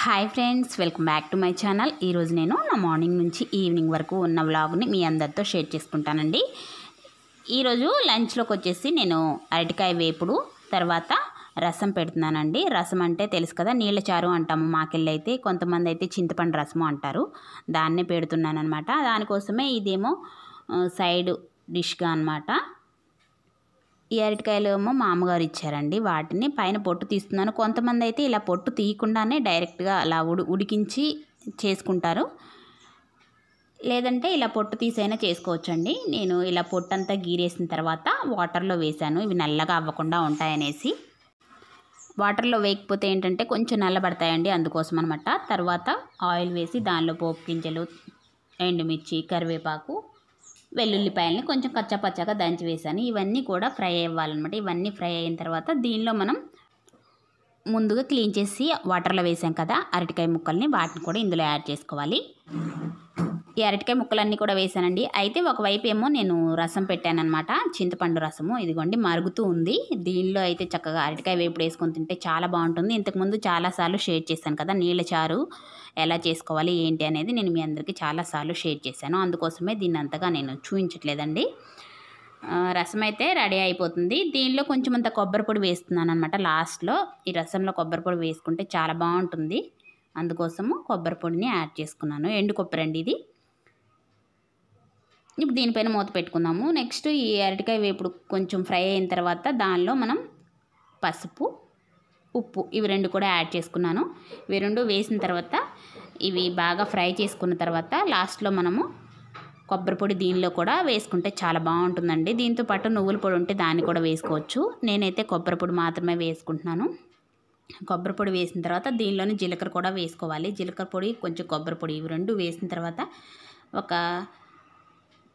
Hi friends, welcome back to my channel. ఈరోజు నేను నా మార్నింగ్ నుంచి ఈవినింగ్ వరకు ఉన్న వ్లాగ్ని మీ అందరితో షేర్ చేసుకుంటానండి. ఈరోజు లంచ్లోకి వచ్చేసి నేను అరటికాయ వేపుడు తర్వాత రసం పెడుతున్నానండి. రసం అంటే తెలుసు కదా, నీళ్ళ చారు అంటాము మాకెళ్ళి అయితే, కొంతమంది అయితే చింతపండు రసము అంటారు. దాన్నే పెడుతున్నాను అనమాట. దానికోసమే ఇదేమో సైడ్ డిష్గా అనమాట. ఈ అరటికాయలు ఏమో మా అమ్మగారు ఇచ్చారండి. వాటిని పైన పొట్టు తీస్తున్నాను. కొంతమంది అయితే ఇలా పొట్టు తీయకుండానే డైరెక్ట్గా అలా ఉడికించి చేసుకుంటారు, లేదంటే ఇలా పొట్టు తీసైనా చేసుకోవచ్చండి. నేను ఇలా పొట్టు అంతా గీరేసిన తర్వాత వాటర్లో వేసాను, ఇవి నల్లగా అవ్వకుండా ఉంటాయనేసి. వాటర్లో వేయకపోతే ఏంటంటే కొంచెం నల్లబడతాయండి, అందుకోసం అనమాట. తర్వాత ఆయిల్ వేసి దానిలో పోపు గింజలు, ఎండుమిర్చి, కరివేపాకు, వెల్లుల్లిపాయలని కొంచెం కచ్చాపచ్చాగా దంచి వేసాను. ఇవన్నీ కూడా ఫ్రై అవ్వాలన్నమాట. ఇవన్నీ ఫ్రై అయిన తర్వాత దీనిలో మనం ముందుగా క్లీన్ చేసి వాటర్లో వేసాం కదా అరటికాయ ముక్కల్ని, వాటిని కూడా ఇందులో యాడ్ చేసుకోవాలి. ఈ అరటికాయ ముక్కలన్నీ కూడా వేసానండి. అయితే ఒకవైపు ఏమో నేను రసం పెట్టానమాట, చింతపండు రసము. ఇదిగోండి మరుగుతూ ఉంది. దీనిలో అయితే చక్కగా అరటికాయ వేపుడు వేసుకొని తింటే చాలా బాగుంటుంది. ఇంతకుముందు చాలాసార్లు షేర్ చేశాను కదా నీళ్ళ చారు ఎలా చేసుకోవాలి ఏంటి అనేది, నేను మీ అందరికీ చాలాసార్లు షేర్ చేశాను. అందుకోసమే దీన్ని అంతగా నేను చూపించట్లేదండి. రసం అయితే రెడీ అయిపోతుంది. దీనిలో కొంచెం అంత కొబ్బరి పొడి వేస్తున్నాను అనమాట లాస్ట్లో. ఈ రసంలో కొబ్బరి పొడి వేసుకుంటే చాలా బాగుంటుంది, అందుకోసము కొబ్బరి పొడిని యాడ్ చేసుకున్నాను. ఎండు కొబ్బరి అండి ఇది. ఇప్పుడు దీనిపైన మూత పెట్టుకుందాము. నెక్స్ట్ ఈ అరటికాయ వేపుడు కొంచెం ఫ్రై అయిన తర్వాత దానిలో మనం పసుపు, ఉప్పు ఇవి రెండు కూడా యాడ్ చేసుకున్నాను. ఇవి రెండు వేసిన తర్వాత ఇవి బాగా ఫ్రై చేసుకున్న తర్వాత లాస్ట్లో మనము కొబ్బరి పొడి దీనిలో కూడా వేసుకుంటే చాలా బాగుంటుందండి. దీంతో పాటు నువ్వుల పొడి ఉంటే దాన్ని కూడా వేసుకోవచ్చు. నేనైతే కొబ్బరి పొడి మాత్రమే వేసుకుంటున్నాను. కొబ్బరి పొడి వేసిన తర్వాత దీనిలోని జీలకర్ర కూడా వేసుకోవాలి. జీలకర్ర పొడి కొంచెం కొబ్బరి పొడి ఇవి రెండు వేసిన తర్వాత ఒక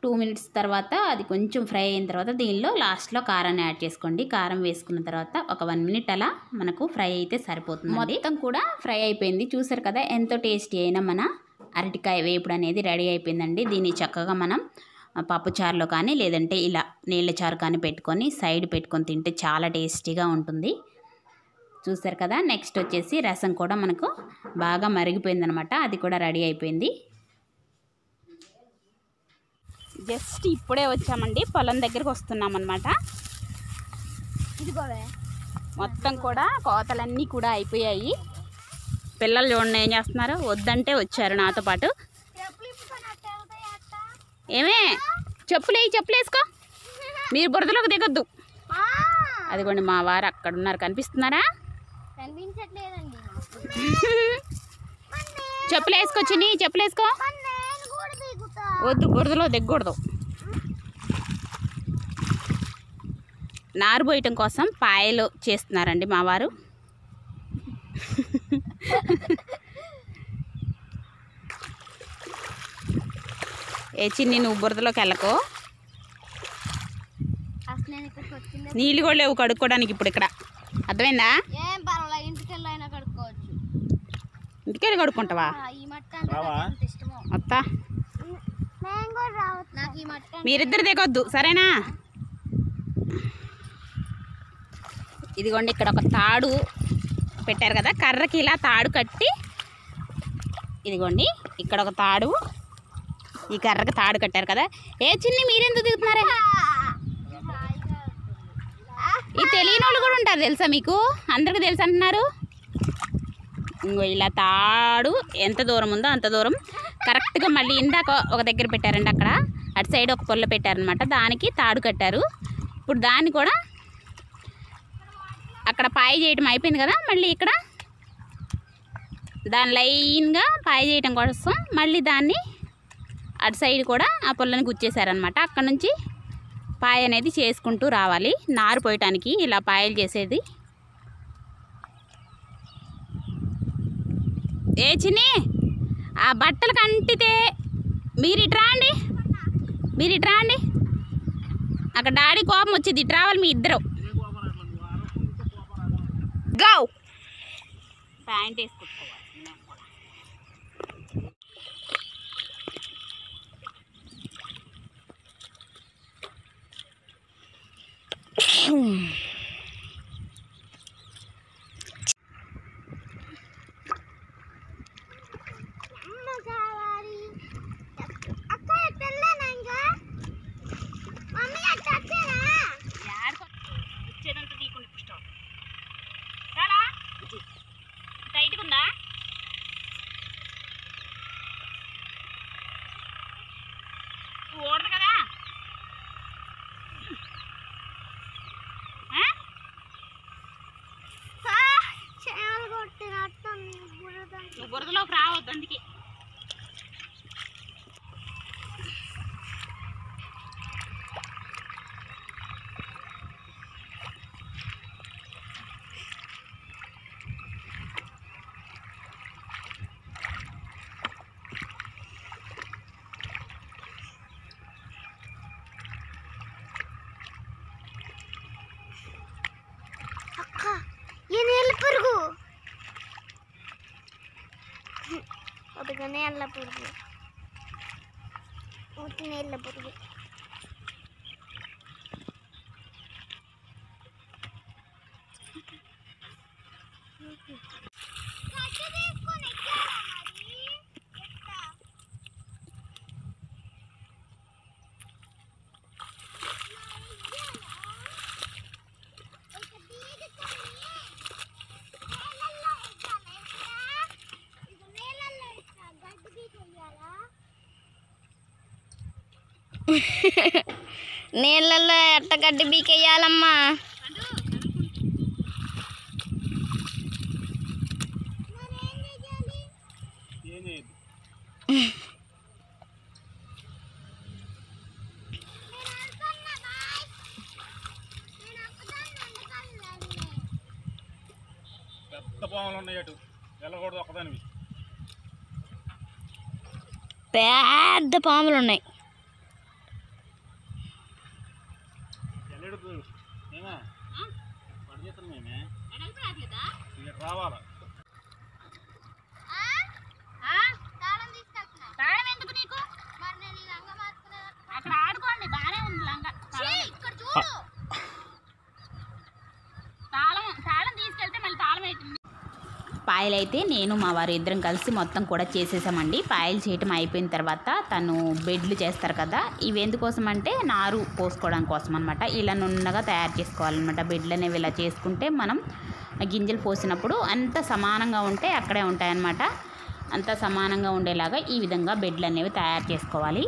2 మినిట్స్ తర్వాత అది కొంచెం ఫ్రై అయిన తర్వాత దీనిలో లాస్ట్లో కారాన్ని యాడ్ చేసుకోండి. కారం వేసుకున్న తర్వాత ఒక 1 మినిట్ అలా మనకు ఫ్రై అయితే సరిపోతుంది. మొత్తం కూడా ఫ్రై అయిపోయింది. చూసారు కదా ఎంతో టేస్టీ అయినా మన అరటికాయ వేపుడు అనేది రెడీ అయిపోయిందండి. దీన్ని చక్కగా మనం పప్పుచారులో కానీ లేదంటే ఇలా నీళ్ళ చారు కానీ పెట్టుకొని సైడ్ పెట్టుకొని తింటే చాలా టేస్టీగా ఉంటుంది. చూసారు కదా. నెక్స్ట్ వచ్చేసి రసం కూడా మనకు బాగా మరిగిపోయిందనమాట, అది కూడా రెడీ అయిపోయింది. జస్ట్ ఇప్పుడే వచ్చామండి, పొలం దగ్గరికి వస్తున్నామన్నమాట. మొత్తం కూడా కోతలన్నీ కూడా అయిపోయాయి. పిల్లలు చూడండి ఏం చేస్తున్నారు, వద్దంటే వచ్చారు నాతో పాటు. ఏమే చెప్పులు వేసుకో, మీరు బురదలోకి దిగొద్దు. అదిగోండి మా వారు అక్కడ ఉన్నారు, కనిపిస్తున్నారా? చెప్పులు వేసుకొచ్చి చెప్పులు వేసుకో, వద్దు బురదలో దిగకూడదు. నారు పోయటం కోసం పాయలు చేస్తున్నారండి మా వారు. ఏ చిన్ని నువ్వు బురదలోకి వెళ్ళకో, నీళ్ళు కూడా లేవు కడుక్కోవడానికి ఇప్పుడు ఇక్కడ, అర్థమైందా? ఇంటికెళ్ళి కడుక్కుంటావా? అత్తా మీరిద్దరు దిగొద్దు సరేనా? ఇదిగోండి ఇక్కడ ఒక తాడు పెట్టారు కదా, కర్రకి ఇలా తాడు కట్టి, ఇదిగోండి ఇక్కడ ఒక తాడు, ఈ కర్రకి తాడు కట్టారు కదా. ఏ చిన్ని మీరెందుకు దిగుతున్నారా? ఈ తెలియని వాళ్ళు కూడా ఉంటారు తెలుసా మీకు, అందరికీ తెలుసు అంటున్నారు. ఇంకో ఇలా తాడు ఎంత దూరం ఉందో అంత దూరం కరెక్ట్గా మళ్ళీ ఇందాక ఒక దగ్గర పెట్టారండి, అక్కడ అటు సైడ్ ఒక పొల్ల పెట్టారనమాట, దానికి తాడు కట్టారు. ఇప్పుడు దాన్ని కూడా అక్కడ పాయ చేయటం అయిపోయింది కదా, మళ్ళీ ఇక్కడ దాని లైన్గా పాయ చేయటం కోసం మళ్ళీ దాన్ని అటు సైడ్ కూడా ఆ పొల్లని గుచ్చేసారనమాట. అక్కడ నుంచి పాయ అనేది చేసుకుంటూ రావాలి. నారు పోయటానికి ఇలా పాయలు చేసేది. ఏ చిన్ని ఆ బట్టలకు అంటితే మీరు ఇటు రాండి, అక్కడ డాడీ కోపం వచ్చింది, ఇటు రావాలి మీ ఇద్దరు. గో ప్యాంట్ వేసుకుంటుకోవాలి. నువ్వు బురదలోకి రావద్దు అందుకే. ये नेल पुरुगु अदगने अल्ल पुरुगु उत नेल पुरुगु काटे देखो निकाला మరి ఎట్లా నీళ్ళల్లో ఎట్టగడ్డి బీకేయాలమ్మా. పెద్ద పాములు ఉన్నాయి. అక్కడ ఆడుకోండి బాగానే ఉంది లంగా. తాళం తీసుకెళ్తే మళ్ళీ తాళం అవుతుంది. పాయలు అయితే నేను మా వారు ఇద్దరం కలిసి మొత్తం కూడా చేసేసామండి. పాయలు చేయటం అయిపోయిన తర్వాత తను బెడ్లు చేస్తారు కదా, ఇవి ఎందుకోసం అంటే నారు పోసుకోవడం కోసం అనమాట. ఇలా నున్నగా తయారు చేసుకోవాలన్నమాట. బెడ్లు అనేవి ఇలా చేసుకుంటే మనం గింజలు పోసినప్పుడు అంత సమానంగా ఉంటే అక్కడే ఉంటాయన్నమాట. అంత సమానంగా ఉండేలాగా ఈ విధంగా బెడ్లు అనేవి తయారు చేసుకోవాలి.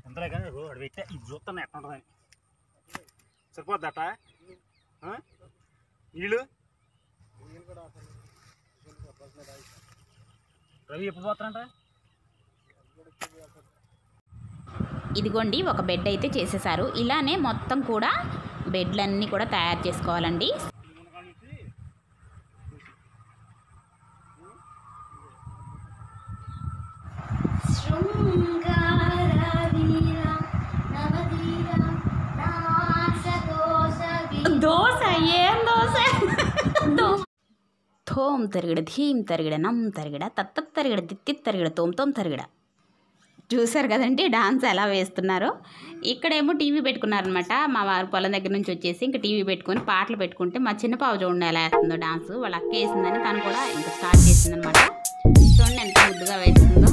అందరూ కానీ అక్కడ పెట్టే ఇది చూస్తాను ఎట్లా ఉంటుందని. సరిపోద్దట నీళ్ళు రవి ఎప్పుడు పోతారంట. ఇదిగోండి ఒక బెడ్ అయితే చేసేసారు. ఇలానే మొత్తం కూడా బెడ్లన్నీ కూడా తయారు చేసుకోవాలండి. దోశ ఏం దోశ థోం తరిగిడ ధీం తరిగిడ నమ్ తరిగిడ తత్త తరిగిడ దిత్తి తరిగిడ తోం తరిగిడ. చూసారు కదండి డాన్స్ ఎలా వేస్తున్నారో. ఇక్కడేమో టీవీ పెట్టుకున్నారనమాట. మా వారు పొలం దగ్గర నుంచి వచ్చేసి ఇంకా టీవీ పెట్టుకొని పాటలు పెట్టుకుంటే మా చిన్న పాప చూడండి ఎలా వేస్తుందో డాన్స్. వాళ్ళ అక్క వేసిందని తను కూడా ఇంకా స్టార్ట్ చేసిందనమాట. చూడండి ఎంత ముద్దుగా వేస్తుందో.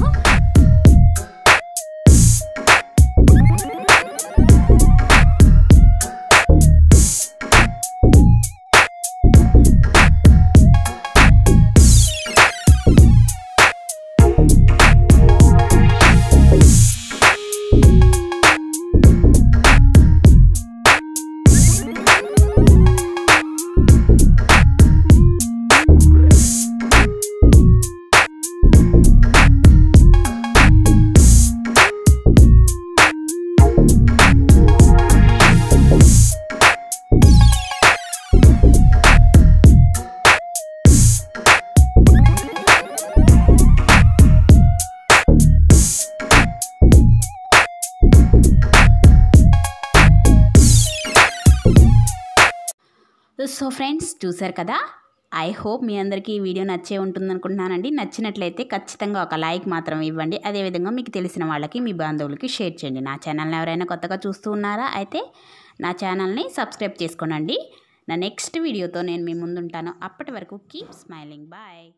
సో ఫ్రెండ్స్ చూసారు కదా, ఐ హోప్ మీ అందరికీ ఈ వీడియో నచ్చే ఉంటుంది అనుకుంటున్నానండి. నచ్చినట్లయితే ఖచ్చితంగా ఒక లైక్ మాత్రం ఇవ్వండి. అదేవిధంగా మీకు తెలిసిన వాళ్ళకి మీ బంధువులకి షేర్ చేయండి. నా ఛానల్ని ఎవరైనా కొత్తగా చూస్తూ ఉన్నారా అయితే నా ఛానల్ని సబ్స్క్రైబ్ చేసుకోనండి. నా నెక్స్ట్ వీడియోతో నేను మీ ముందుంటాను. అప్పటి వరకు కీప్ స్మైలింగ్. బాయ్.